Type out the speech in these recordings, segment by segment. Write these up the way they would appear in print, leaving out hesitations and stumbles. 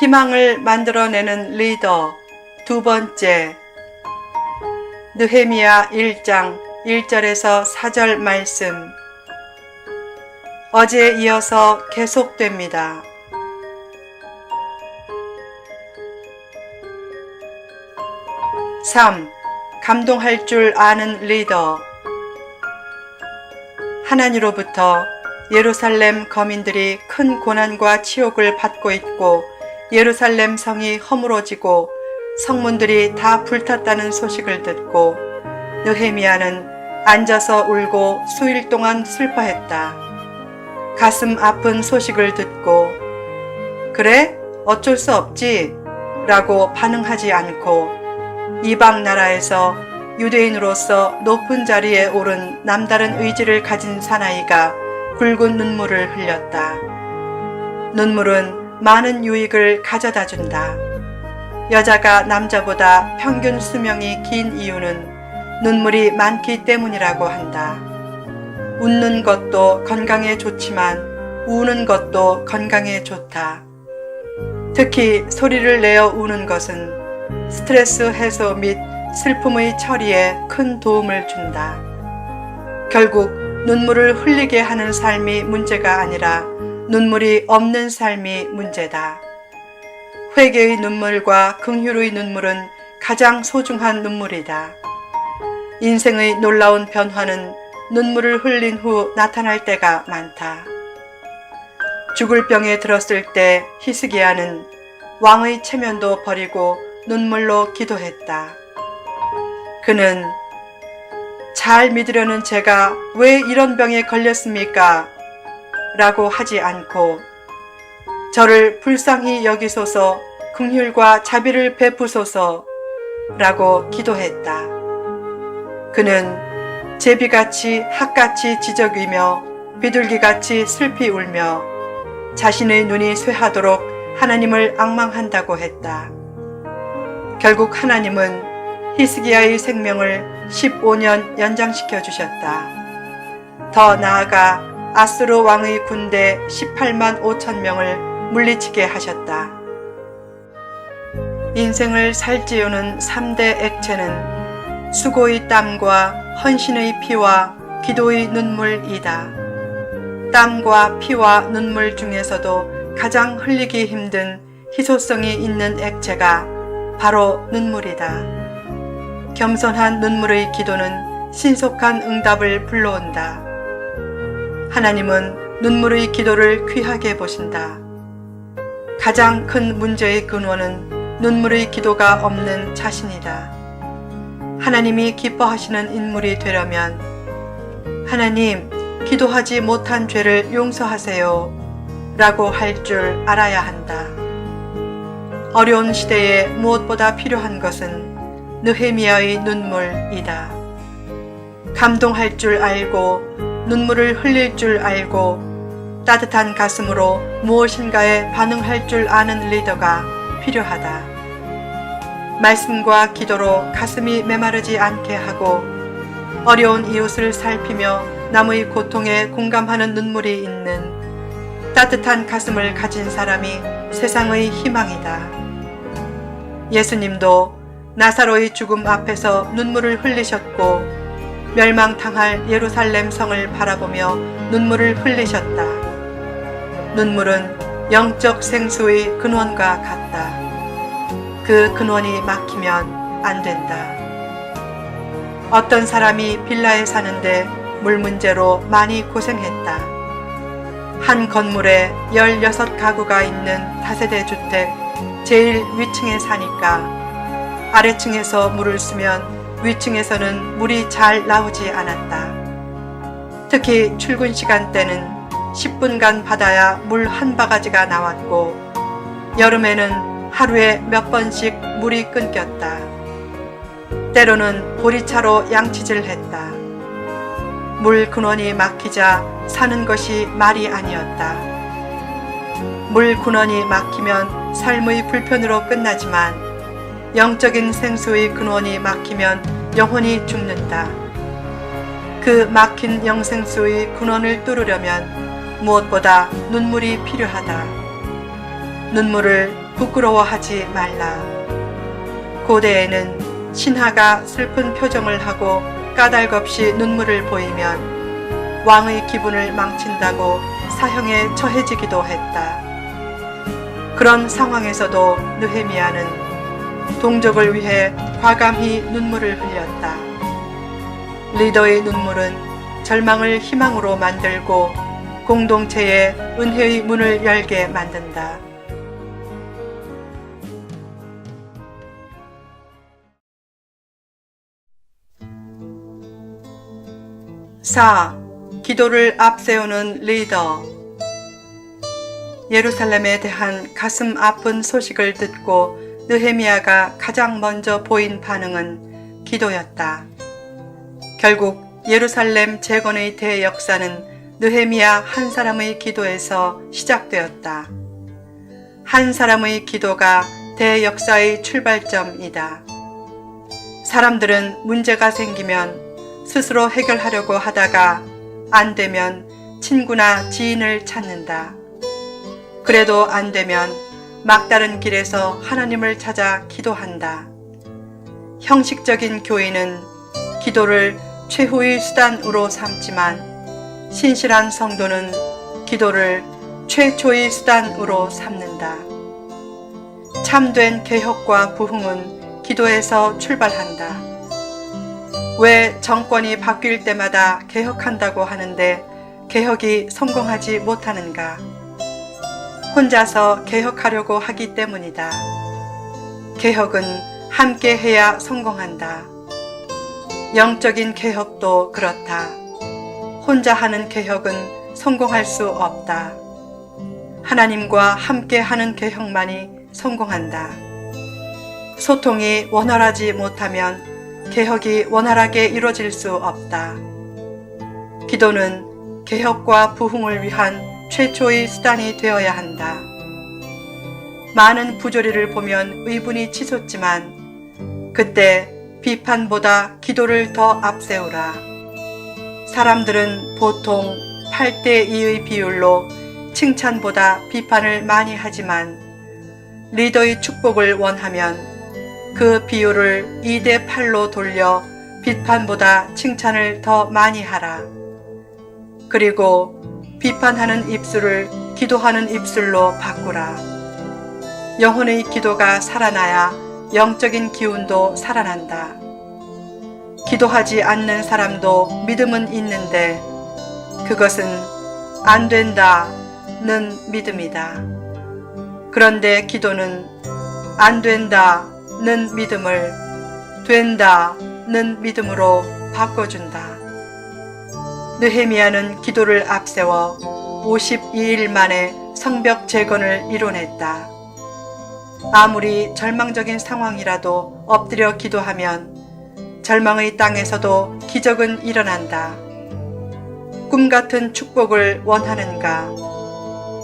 희망을 만들어내는 리더 두 번째, 느헤미야 1장 1절에서 4절 말씀. 어제에 이어서 계속됩니다. 3. 감동할 줄 아는 리더. 하나님으로부터 예루살렘 거민들이 큰 고난과 치욕을 받고 있고 예루살렘 성이 허물어지고 성문들이 다 불탔다는 소식을 듣고 느헤미야는 앉아서 울고 수일 동안 슬퍼했다. 가슴 아픈 소식을 듣고 그래? 어쩔 수 없지? 라고 반응하지 않고 이방 나라에서 유대인으로서 높은 자리에 오른 남다른 의지를 가진 사나이가 굵은 눈물을 흘렸다. 눈물은 많은 유익을 가져다 준다. 여자가 남자보다 평균 수명이 긴 이유는 눈물이 많기 때문이라고 한다. 웃는 것도 건강에 좋지만 우는 것도 건강에 좋다. 특히 소리를 내어 우는 것은 스트레스 해소 및 슬픔의 처리에 큰 도움을 준다. 결국 눈물을 흘리게 하는 삶이 문제가 아니라 눈물이 없는 삶이 문제다. 회개의 눈물과 긍휼의 눈물은 가장 소중한 눈물이다. 인생의 놀라운 변화는 눈물을 흘린 후 나타날 때가 많다. 죽을 병에 들었을 때 히스기야는 왕의 체면도 버리고 눈물로 기도했다. 그는 잘 믿으려는 제가 왜 이런 병에 걸렸습니까? 라고 하지 않고 저를 불쌍히 여기소서 긍휼과 자비를 베푸소서 라고 기도했다. 그는 제비같이 학같이 지저귀며 비둘기같이 슬피 울며 자신의 눈이 쇠하도록 하나님을 앙망한다고 했다. 결국 하나님은 히스기야의 생명을 15년 연장시켜 주셨다. 더 나아가 아수르 왕의 군대 18만 5천 명을 물리치게 하셨다. 인생을 살찌우는 3대 액체는 수고의 땀과 헌신의 피와 기도의 눈물이다. 땀과 피와 눈물 중에서도 가장 흘리기 힘든 희소성이 있는 액체가 바로 눈물이다. 겸손한 눈물의 기도는 신속한 응답을 불러온다. 하나님은 눈물의 기도를 귀하게 보신다. 가장 큰 문제의 근원은 눈물의 기도가 없는 자신이다. 하나님이 기뻐하시는 인물이 되려면 하나님, 기도하지 못한 죄를 용서하세요 라고 할 줄 알아야 한다. 어려운 시대에 무엇보다 필요한 것은 느헤미야의 눈물이다. 감동할 줄 알고 눈물을 흘릴 줄 알고 따뜻한 가슴으로 무엇인가에 반응할 줄 아는 리더가 필요하다. 말씀과 기도로 가슴이 메마르지 않게 하고 어려운 이웃을 살피며 남의 고통에 공감하는 눈물이 있는 따뜻한 가슴을 가진 사람이 세상의 희망이다. 예수님도 나사로의 죽음 앞에서 눈물을 흘리셨고 멸망당할 예루살렘 성을 바라보며 눈물을 흘리셨다. 눈물은 영적 생수의 근원과 같다. 그 근원이 막히면 안 된다. 어떤 사람이 빌라에 사는데 물 문제로 많이 고생했다. 한 건물에 16가구가 있는 다세대 주택 제일 위층에 사니까 아래층에서 물을 쓰면 위층에서는 물이 잘 나오지 않았다. 특히 출근 시간대는 10분간 받아야 물 한 바가지가 나왔고 여름에는 하루에 몇 번씩 물이 끊겼다. 때로는 보리차로 양치질했다. 물 근원이 막히자 사는 것이 말이 아니었다. 물 근원이 막히면 삶의 불편으로 끝나지만 영적인 생수의 근원이 막히면 영혼이 죽는다. 그 막힌 영생수의 근원을 뚫으려면 무엇보다 눈물이 필요하다. 눈물을 부끄러워하지 말라. 고대에는 신하가 슬픈 표정을 하고 까닭없이 눈물을 보이면 왕의 기분을 망친다고 사형에 처해지기도 했다. 그런 상황에서도 느헤미야는 동족을 위해 과감히 눈물을 흘렸다. 리더의 눈물은 절망을 희망으로 만들고 공동체에 은혜의 문을 열게 만든다. 4. 기도를 앞세우는 리더. 예루살렘에 대한 가슴 아픈 소식을 듣고 느헤미야가 가장 먼저 보인 반응은 기도였다. 결국 예루살렘 재건의 대역사는 느헤미야 한 사람의 기도에서 시작되었다. 한 사람의 기도가 대역사의 출발점이다. 사람들은 문제가 생기면 스스로 해결하려고 하다가 안 되면 친구나 지인을 찾는다. 그래도 안 되면 막다른 길에서 하나님을 찾아 기도한다. 형식적인 교인은 기도를 최후의 수단으로 삼지만 신실한 성도는 기도를 최초의 수단으로 삼는다. 참된 개혁과 부흥은 기도에서 출발한다. 왜 정권이 바뀔 때마다 개혁한다고 하는데 개혁이 성공하지 못하는가? 혼자서 개혁하려고 하기 때문이다. 개혁은 함께 해야 성공한다. 영적인 개혁도 그렇다. 혼자 하는 개혁은 성공할 수 없다. 하나님과 함께 하는 개혁만이 성공한다. 소통이 원활하지 못하면 개혁이 원활하게 이루어질 수 없다. 기도는 개혁과 부흥을 위한 최초의 수단이 되어야 한다. 많은 부조리를 보면 의분이 치솟지만 그때 비판보다 기도를 더 앞세우라. 사람들은 보통 8대2의 비율로 칭찬보다 비판을 많이 하지만 리더의 축복을 원하면 그 비율을 2대8로 돌려 비판보다 칭찬을 더 많이 하라. 그리고 비판하는 입술을 기도하는 입술로 바꾸라. 영혼의 기도가 살아나야 영적인 기운도 살아난다. 기도하지 않는 사람도 믿음은 있는데 그것은 안 된다는 믿음이다. 그런데 기도는 안 된다는 믿음을 된다는 믿음으로 바꿔준다. 느헤미야는 기도를 앞세워 52일 만에 성벽 재건을 이뤄냈다. 아무리 절망적인 상황이라도 엎드려 기도하면 절망의 땅에서도 기적은 일어난다. 꿈같은 축복을 원하는가?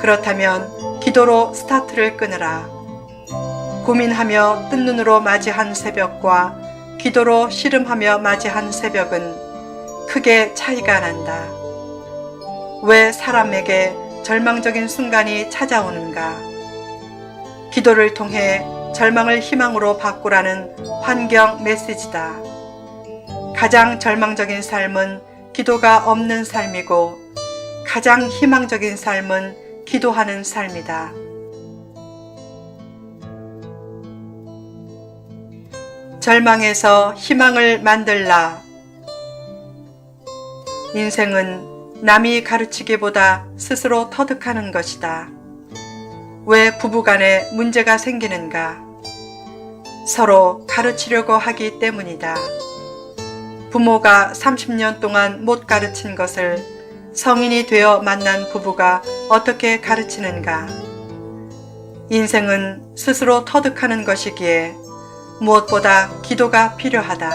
그렇다면 기도로 스타트를 끊으라. 고민하며 뜬 눈으로 맞이한 새벽과 기도로 씨름하며 맞이한 새벽은 크게 차이가 난다. 왜 사람에게 절망적인 순간이 찾아오는가? 기도를 통해 절망을 희망으로 바꾸라는 환경 메시지다. 가장 절망적인 삶은 기도가 없는 삶이고 가장 희망적인 삶은 기도하는 삶이다. 절망에서 희망을 만들라. 인생은 남이 가르치기보다 스스로 터득하는 것이다. 왜 부부간에 문제가 생기는가? 서로 가르치려고 하기 때문이다. 부모가 30년 동안 못 가르친 것을 성인이 되어 만난 부부가 어떻게 가르치는가? 인생은 스스로 터득하는 것이기에 무엇보다 기도가 필요하다.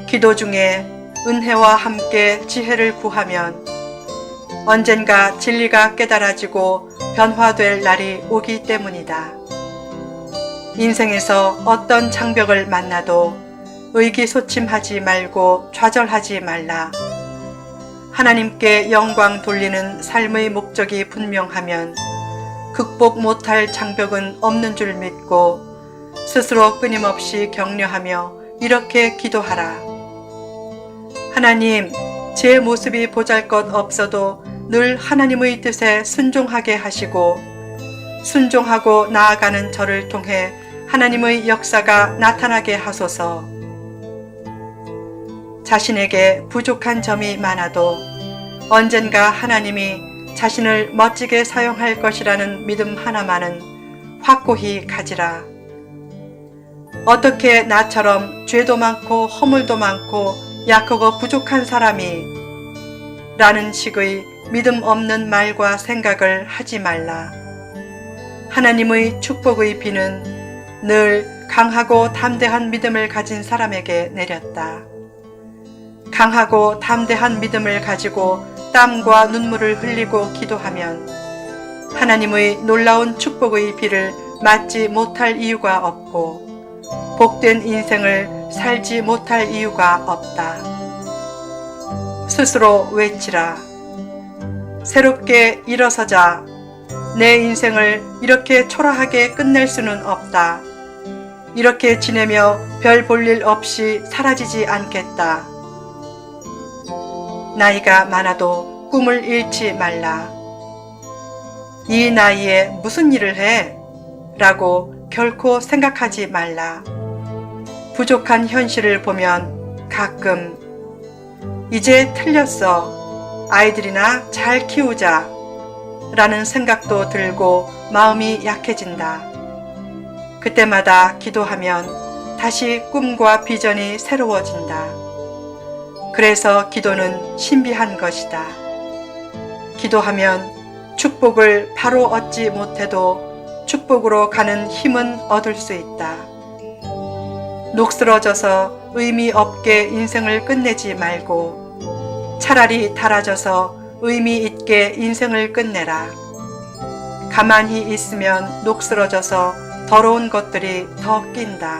기도 중에 은혜와 함께 지혜를 구하면 언젠가 진리가 깨달아지고 변화될 날이 오기 때문이다. 인생에서 어떤 장벽을 만나도 의기소침하지 말고 좌절하지 말라. 하나님께 영광 돌리는 삶의 목적이 분명하면 극복 못할 장벽은 없는 줄 믿고 스스로 끊임없이 격려하며 이렇게 기도하라. 하나님, 제 모습이 보잘것 없어도 늘 하나님의 뜻에 순종하게 하시고 순종하고 나아가는 저를 통해 하나님의 역사가 나타나게 하소서. 자신에게 부족한 점이 많아도 언젠가 하나님이 자신을 멋지게 사용할 것이라는 믿음 하나만은 확고히 가지라. 어떻게 나처럼 죄도 많고 허물도 많고 약하고 부족한 사람이 라는 식의 믿음 없는 말과 생각을 하지 말라. 하나님의 축복의 비는 늘 강하고 담대한 믿음을 가진 사람에게 내렸다. 강하고 담대한 믿음을 가지고 땀과 눈물을 흘리고 기도하면 하나님의 놀라운 축복의 비를 맞지 못할 이유가 없고 복된 인생을 살지 못할 이유가 없다. 스스로 외치라. 새롭게 일어서자. 내 인생을 이렇게 초라하게 끝낼 수는 없다. 이렇게 지내며 별 볼 일 없이 사라지지 않겠다. 나이가 많아도 꿈을 잃지 말라. 이 나이에 무슨 일을 해? 라고 결코 생각하지 말라. 부족한 현실을 보면 가끔 이제 틀렸어. 아이들이나 잘 키우자. 라는 생각도 들고 마음이 약해진다. 그때마다 기도하면 다시 꿈과 비전이 새로워진다. 그래서 기도는 신비한 것이다. 기도하면 축복을 바로 얻지 못해도 축복으로 가는 힘은 얻을 수 있다. 녹슬어져서 의미 없게 인생을 끝내지 말고 차라리 달아져서 의미 있게 인생을 끝내라. 가만히 있으면 녹슬어져서 더러운 것들이 더 낀다.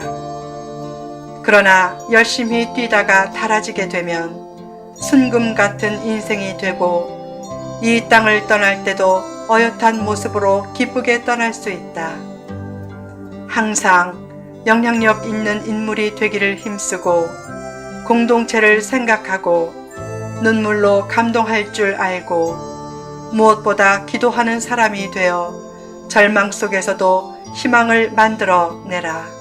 그러나 열심히 뛰다가 달아지게 되면 순금 같은 인생이 되고 이 땅을 떠날 때도 어엿한 모습으로 기쁘게 떠날 수 있다. 항상 영향력 있는 인물이 되기를 힘쓰고 공동체를 생각하고 눈물로 감동할 줄 알고 무엇보다 기도하는 사람이 되어 절망 속에서도 희망을 만들어 내라.